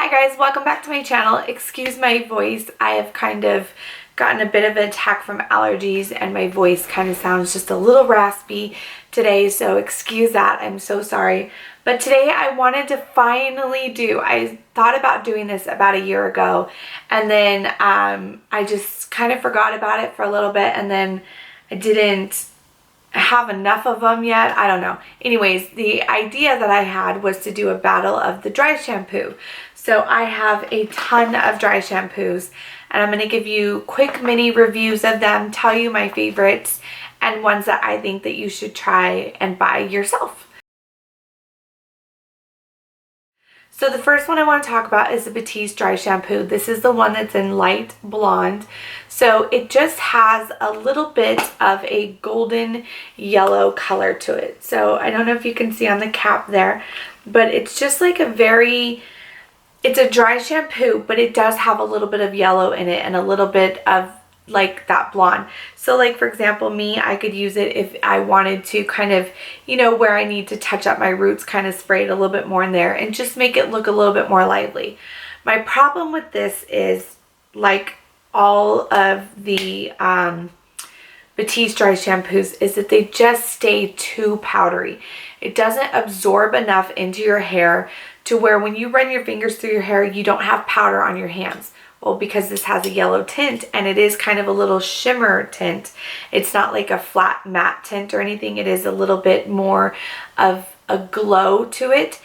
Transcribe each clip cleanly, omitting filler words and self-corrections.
Hi guys, welcome back to my channel. Excuse my voice. I have kind of gotten a bit of an attack from allergies and my voice kind of sounds just a little raspy today, so excuse that. I'm so sorry. But today I wanted to finally I thought about doing this about a year ago, and then I just kind of forgot about it for a little bit, and then I didn't have enough of them yet. I don't know. Anyways, the idea that I had was to do a battle of the dry shampoo. So I have a ton of dry shampoos and I'm going to give you quick mini reviews of them, tell you my favorites and ones that I think that you should try and buy yourself. So the first one I want to talk about is the Ebates dry shampoo. This is the one that's in light blonde. So it just has a little bit of a golden yellow color to it. So I don't know if you can see on the cap there, but it's just like it's a dry shampoo, but it does have a little bit of yellow in it and a little bit of like that blonde. So like for example, I could use it if I wanted to kind of, where I need to touch up my roots, kind of spray it a little bit more in there and just make it look a little bit more lively. My problem with this is, like all of the Ebates dry shampoos, is that they just stay too powdery. It doesn't absorb enough into your hair to where when you run your fingers through your hair, you don't have powder on your hands. Well, because this has a yellow tint and it is kind of a little shimmer tint, it's not like a flat matte tint or anything. It is a little bit more of a glow to it.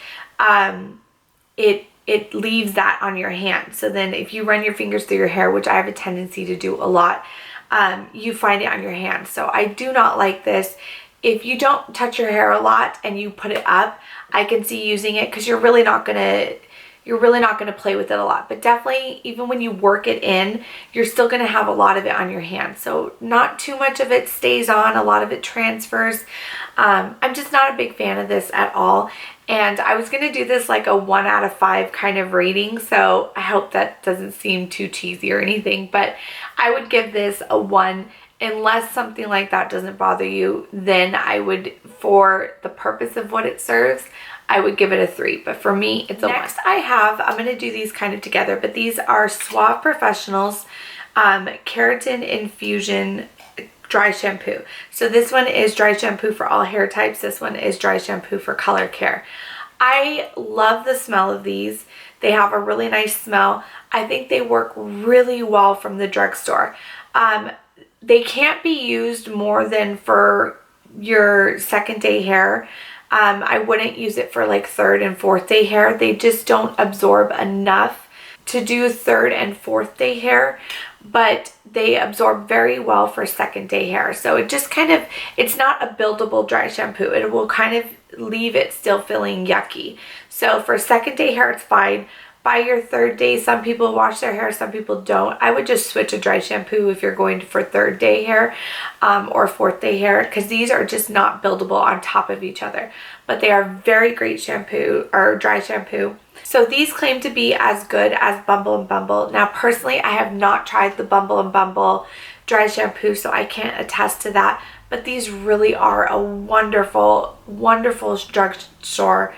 It leaves that on your hand. So then if you run your fingers through your hair, which I have a tendency to do a lot, you find it on your hand. So I do not like this. If you don't touch your hair a lot and you put it up, I can see using it because you're really not gonna play with it a lot. But definitely, even when you work it in, you're still gonna have a lot of it on your hand. So not too much of it stays on, a lot of it transfers. I'm just not a big fan of this at all. And I was gonna do this like a 1 out of 5 kind of rating, so I hope that doesn't seem too cheesy or anything, but I would give this a 1. Unless something like that doesn't bother you, then I would, for the purpose of what it serves, I would give it a 3. But for me, it's a 1. Next I'm going to do these kind of together, but these are Suave Professional's Keratin Infusion dry shampoo. So this one is dry shampoo for all hair types. This one is dry shampoo for color care. I love the smell of these. They have a really nice smell. I think they work really well from the drugstore. They can't be used more than for your second day hair. I wouldn't use it for like third and fourth day hair. They just don't absorb enough to do third and fourth day hair, but they absorb very well for second day hair. So it just it's not a buildable dry shampoo. It will kind of leave it still feeling yucky. So for second day hair, it's fine. By your third day, some people wash their hair, some people don't. I would just switch a dry shampoo if you're going for third day hair or fourth day hair, because these are just not buildable on top of each other. But they are very great shampoo or dry shampoo. So these claim to be as good as Bumble & Bumble. Now personally, I have not tried the Bumble & Bumble dry shampoo, so I can't attest to that. But these really are a wonderful, wonderful drugstore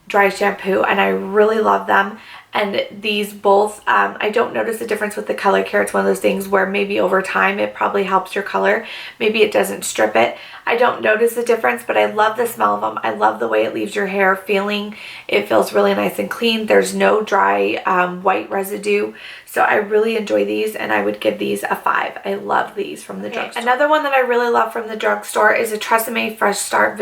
dry shampoo, and I really love them. And these both, I don't notice a difference with the color care. It's one of those things where maybe over time it probably helps your color. Maybe it doesn't strip it. I don't notice the difference, but I love the smell of them. I love the way it leaves your hair feeling. It feels really nice and clean. There's no dry white residue. So I really enjoy these, and I would give these a 5. I love these from the drugstore. Another one that I really love from the drugstore is a TRESemmé Fresh Start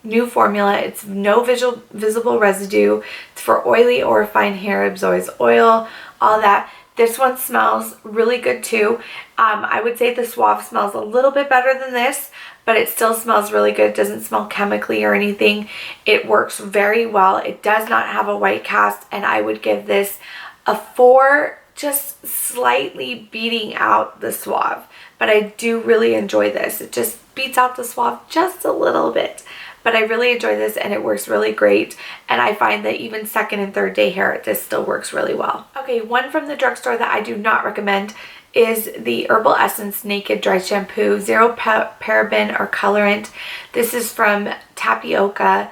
new formula. It's no visible residue. It's for oily or fine hair, absorbs oil, all that. This one smells really good too. I would say the Suave smells a little bit better than this, but it still smells really good. It doesn't smell chemically or anything. It works very well. It does not have a white cast, and I would give this a 4, just slightly beating out the Suave. But I do really enjoy this. It just beats out the Suave just a little bit. But I really enjoy this, and it works really great. And I find that even second and third day hair, this still works really well. Okay, one from the drugstore that I do not recommend is the Herbal Essence Naked Dry Shampoo, 0 paraben or colorant. This is from Tapioca,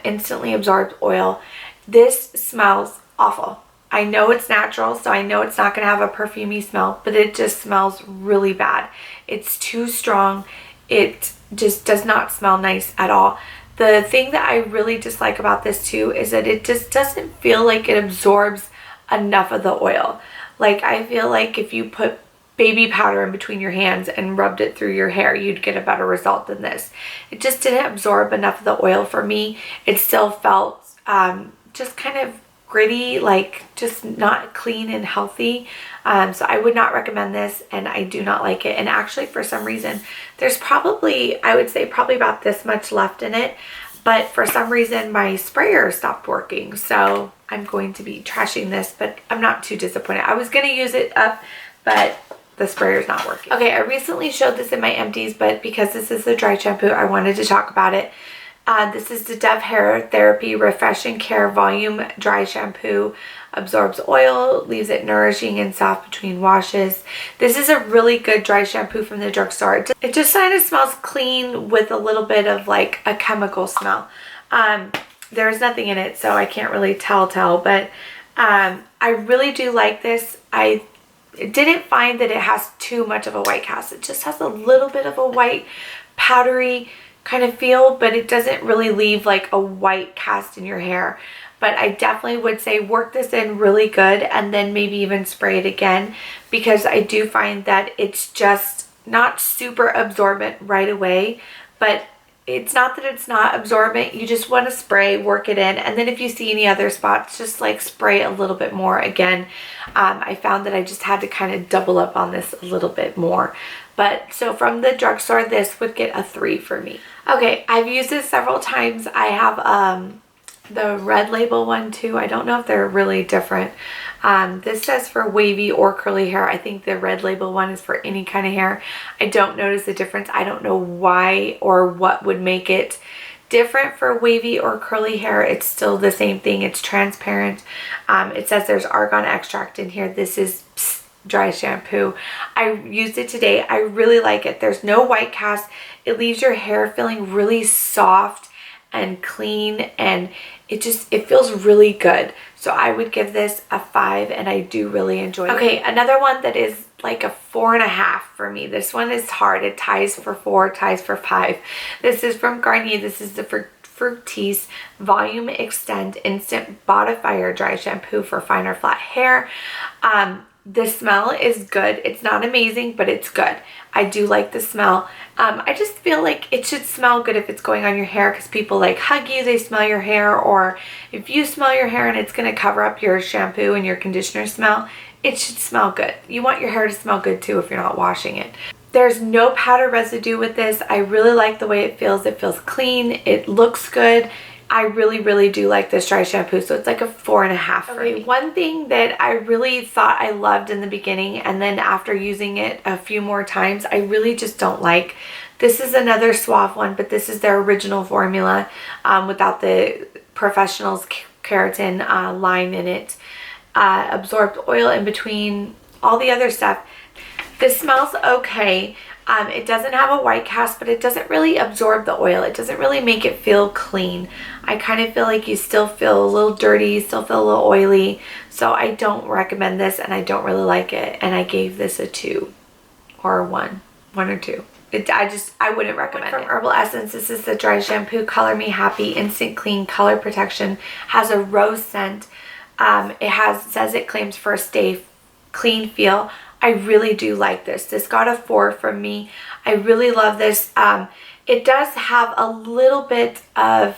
instantly absorbed oil. This smells awful. I know it's natural, so I know it's not going to have a perfumey smell, but it just smells really bad. It's too strong. It just does not smell nice at all. The thing that I really dislike about this too is that it just doesn't feel like it absorbs enough of the oil. Like, I feel like if you put baby powder in between your hands and rubbed it through your hair, you'd get a better result than this. It just didn't absorb enough of the oil for me. It still felt just kind of gritty, like just not clean and healthy. So I would not recommend this, and I do not like it. And actually, for some reason, there's probably, I would say probably about this much left in it, but for some reason my sprayer stopped working. So I'm going to be trashing this, but I'm not too disappointed. I was going to use it up, but the sprayer's not working. Okay, I recently showed this in my empties, but because this is the dry shampoo, I wanted to talk about it. This is the Dove Hair Therapy Refreshing Care Volume Dry Shampoo. Absorbs oil, leaves it nourishing and soft between washes. This is a really good dry shampoo from the drugstore. It just kind of smells clean with a little bit of like a chemical smell. There's nothing in it, so I can't really tell, but I really do like this. I didn't find that it has too much of a white cast. It just has a little bit of a white powdery kind of feel, but it doesn't really leave like a white cast in your hair. But I definitely would say work this in really good and then maybe even spray it again, because I do find that it's just not super absorbent right away. But it's not that it's not absorbent, you just want to spray, work it in, and then if you see any other spots, just like spray a little bit more again. I found that I just had to kind of double up on this a little bit more. But so from the drugstore, this would get a 3 for me. Okay, I've used this several times. I have the red label one too. I don't know if they're really different. This says for wavy or curly hair. I think the red label one is for any kind of hair. I don't notice the difference. I don't know why or what would make it different for wavy or curly hair. It's still the same thing. It's transparent. It says there's argan extract in here. This is dry shampoo. I used it today. I really like it. There's no white cast. It leaves your hair feeling really soft and clean, and it feels really good. So I would give this a 5, and I do really enjoy it. Okay, another one that is like a 4.5 for me. This one is hard. It ties for 4, ties for 5. This is from Garnier. This is the Fructis Volume Extend Instant Bodifier Dry Shampoo for finer flat hair. The smell is good. It's not amazing, but it's good. I do like the smell. I just feel like it should smell good if it's going on your hair, because people like hug you, they smell your hair, or if you smell your hair and it's going to cover up your shampoo and your conditioner smell, it should smell good. You want your hair to smell good too if you're not washing it. There's no powder residue with this. I really like the way it feels. It feels clean. It looks good. I really, really do like this dry shampoo, so it's like a 4.5 for me. One thing that I really thought I loved in the beginning, and then after using it a few more times, I really just don't like. This is another Suave one, but this is their original formula without the Professional's Keratin line in it. Absorbed oil in between all the other stuff. This smells okay. It doesn't have a white cast, but it doesn't really absorb the oil. It doesn't really make it feel clean. I kind of feel like you still feel a little dirty, you still feel a little oily. So I don't recommend this, and I don't really like it. And I gave this a 2 or 1 or 2. I wouldn't recommend it. From Herbal Essence, this is the dry shampoo, Color Me Happy Instant Clean Color Protection. Has a rose scent. It says it claims for a stay clean feel. I really do like this. This got a 4 from me. I really love this. It does have a little bit of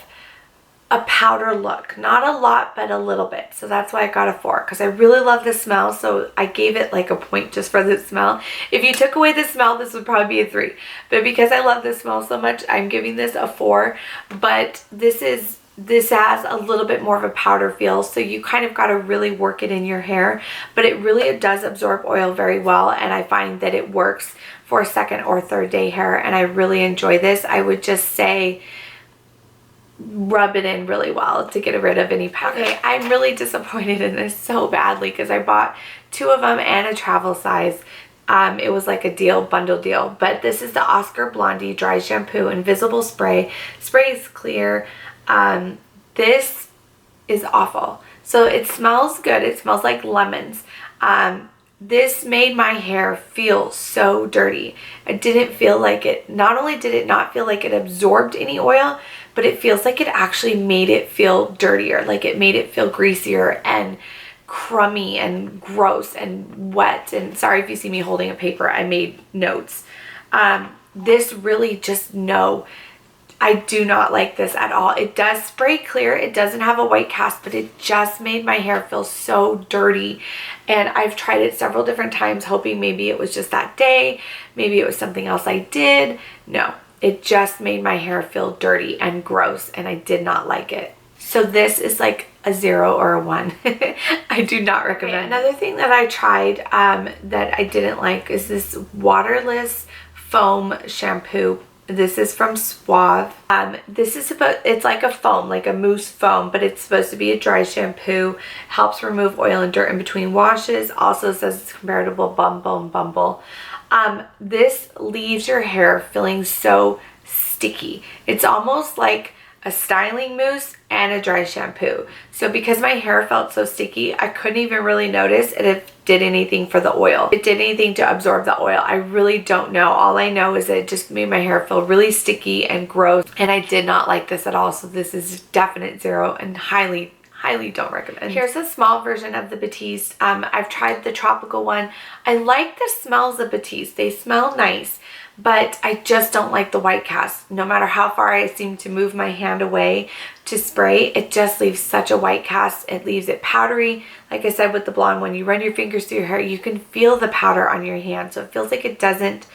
a powder look. Not a lot, but a little bit. So that's why I got a 4, because I really love the smell. So I gave it like a point just for the smell. If you took away the smell, this would probably be a 3. But because I love the smell so much, I'm giving this a 4. But this has a little bit more of a powder feel, so you kind of got to really work it in your hair, but it really does absorb oil very well, and I find that it works for second or third day hair, and I really enjoy this. I would just say rub it in really well to get rid of any powder. Okay, I'm really disappointed in this so badly, because I bought 2 of them and a travel size. It was like a deal, bundle deal, but this is the Oscar Blondie Dry Shampoo Invisible Spray. Spray is clear. This is awful. So it smells good. It smells like lemons. This made my hair feel so dirty. It didn't feel like it, not only did it not feel like it absorbed any oil, but it feels like it actually made it feel dirtier. Like it made it feel greasier and crummy and gross and wet. And sorry if you see me holding a paper, I made notes. This really just, no, I do not like this at all. It does spray clear. It doesn't have a white cast, but it just made my hair feel so dirty. And I've tried it several different times, hoping maybe it was just that day. Maybe it was something else I did. No, it just made my hair feel dirty and gross, and I did not like it. So this is like a 0 or a 1. I do not recommend. Another thing that I tried that I didn't like is this Waterless foam shampoo. This is from Suave. This is it's like a foam, like a mousse foam, but it's supposed to be a dry shampoo. Helps remove oil and dirt in between washes. Also says it's comparable bumble. This leaves your hair feeling so sticky. It's almost like a styling mousse and a dry shampoo. So because my hair felt so sticky, I couldn't even really notice it did anything for the oil. It did anything to absorb the oil. I really don't know. All I know is that it just made my hair feel really sticky and gross, and I did not like this at all. So this is definite 0 and highly don't recommend. Here's a small version of the Ebates. I've tried the tropical one. I like the smells of Ebates. They smell nice, but I just don't like the white cast. No matter how far I seem to move my hand away to spray, it just leaves such a white cast. It leaves it powdery. Like I said with the blonde, when you run your fingers through your hair, you can feel the powder on your hand. So it feels like it doesn't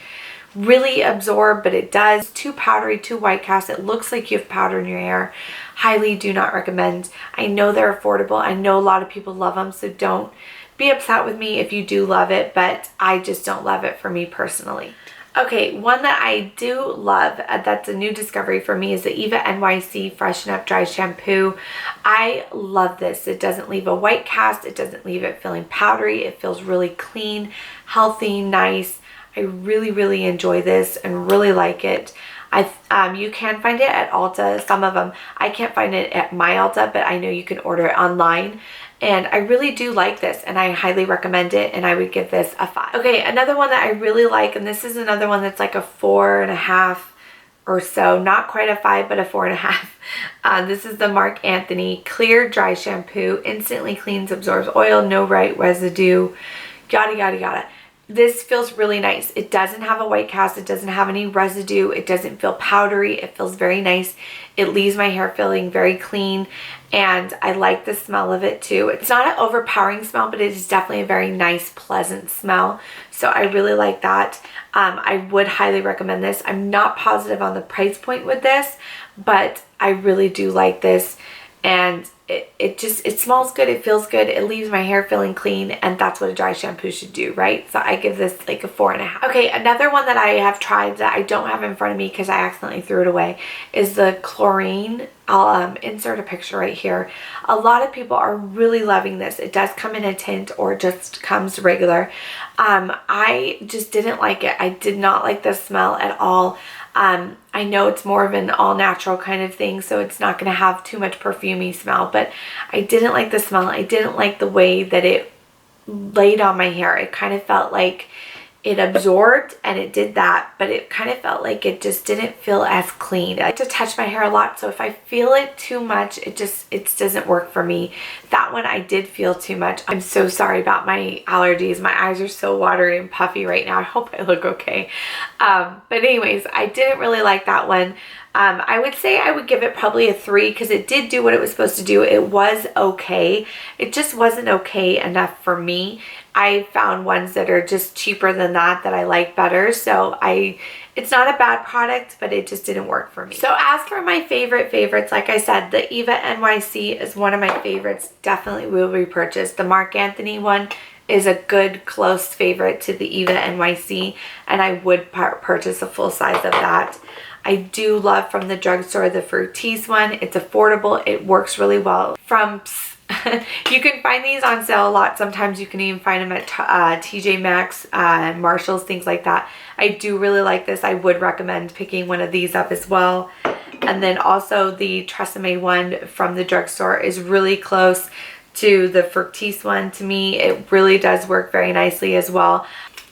really absorb, but it does. Too powdery, too white cast. It looks like you have powder in your hair. Highly do not recommend. I know they're affordable. I know a lot of people love them, so don't be upset with me if you do love it, but I just don't love it for me personally. Okay, one that I do love, that's a new discovery for me, is the Eva NYC Freshen Up Dry Shampoo. I love this. It doesn't leave a white cast. It doesn't leave it feeling powdery. It feels really clean, healthy, nice. I really enjoy this and really like it. You can find it at Ulta, some of them. I can't find it at my Ulta, but I know you can order it online. And I really do like this, and I highly recommend it, and I would give this a 5. Okay, another one that I really like, and this is another one that's like a 4.5 or so. Not quite a 5, but a 4.5. This is the Marc Anthony Clear Dry Shampoo. Instantly cleans, absorbs oil, no white residue, yada. This feels really nice. It doesn't have a white cast. It doesn't have any residue. It doesn't feel powdery. It feels very nice. It leaves my hair feeling very clean, and I like the smell of it too. It's not an overpowering smell, but it is definitely a very nice, pleasant smell. So I really like that. I would highly recommend this. I'm not positive on the price point with this, but I really do like this, and it smells good, it feels good, it leaves my hair feeling clean, and that's what a dry shampoo should do, right? So I give this like a 4.5. Okay, another one that I have tried that I don't have in front of me because I accidentally threw it away is the Colorant. I'll insert a picture right here. A lot of people are really loving this. It does come in a tint or just comes regular. I just didn't like it. I did not like the smell at all. I know it's more of an all-natural kind of thing, so it's not going to have too much perfumey smell, but I didn't like the smell. I didn't like the way that it laid on my hair. It kind of felt like it absorbed, and it did that, but it kind of felt like it just didn't feel as clean. I like to touch my hair a lot, so if I feel it too much, it doesn't work for me. That one I did feel too much. I'm so sorry about my allergies. My eyes are so watery and puffy right now. I hope I look okay. But anyways, I didn't really like that one. I would say I would give it probably a 3 because it did do what it was supposed to do. It was okay. It just wasn't okay enough for me. I found ones that are just cheaper than that I like better. So it's not a bad product, but it just didn't work for me. So as for my favorites, like I said, the Eva NYC is one of my favorites. Definitely will repurchase. The Marc Anthony one is a good close favorite to the Eva NYC, and I would purchase a full size of that. I do love from the drugstore the Fructis one. It's affordable. It works really well. From you can find these on sale a lot. Sometimes you can even find them at TJ Maxx, Marshalls, things like that. I do really like this. I would recommend picking one of these up as well. And then also the Tresemme one from the drugstore is really close to the Fructis one. To me, it really does work very nicely as well.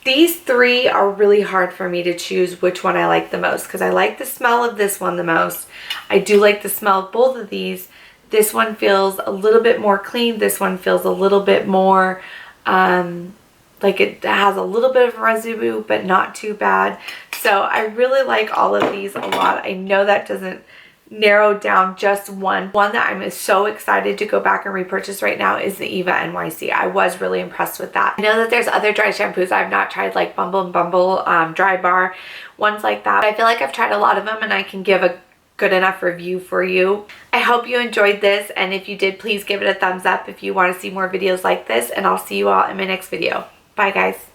These three are really hard for me to choose which one I like the most, because I like the smell of this one the most. I do like the smell of both of these. This one feels a little bit more clean. This one feels a little bit more like it has a little bit of residue, but not too bad. So I really like all of these a lot. I know that doesn't narrow down just one. One that I'm so excited to go back and repurchase right now is the Eva NYC. I was really impressed with that. I know that there's other dry shampoos I've not tried, like Bumble and Bumble, Dry Bar, ones like that. I feel like I've tried a lot of them and I can give a good enough review for you. I hope you enjoyed this, and if you did, please give it a thumbs up if you want to see more videos like this, and I'll see you all in my next video. Bye guys.